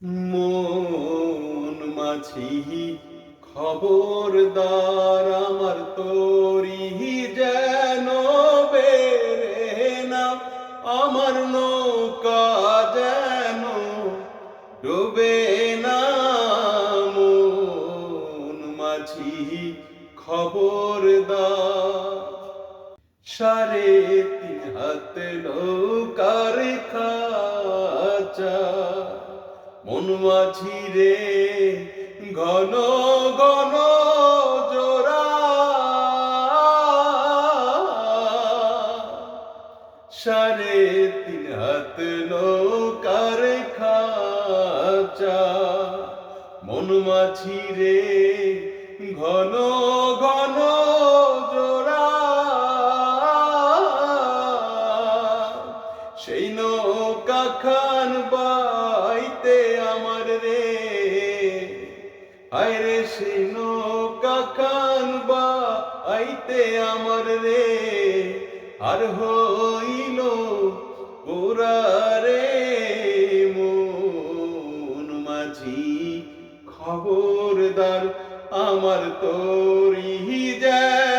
মন মাঝি খবরদার, আমার তরি যেন বেরে না, আমার নৌকা যেন ডুবে না। মন মাঝি খবরদার, 3.5 হাত নৌকার খাঁচা, মন মাঝি রে ঘন ঘন জোড়া। 3.5 হাত নৌকার খাঁচা, মন মাঝি রে ঘন ঘন জোড়া। সেই নৌকা খান বাইতে আমার রে, হায় রে সেই নৌকা খান বাইতে আমার রে, আর হইল ওরা রে। মন মাঝি খবরদার, আমার তরি যেন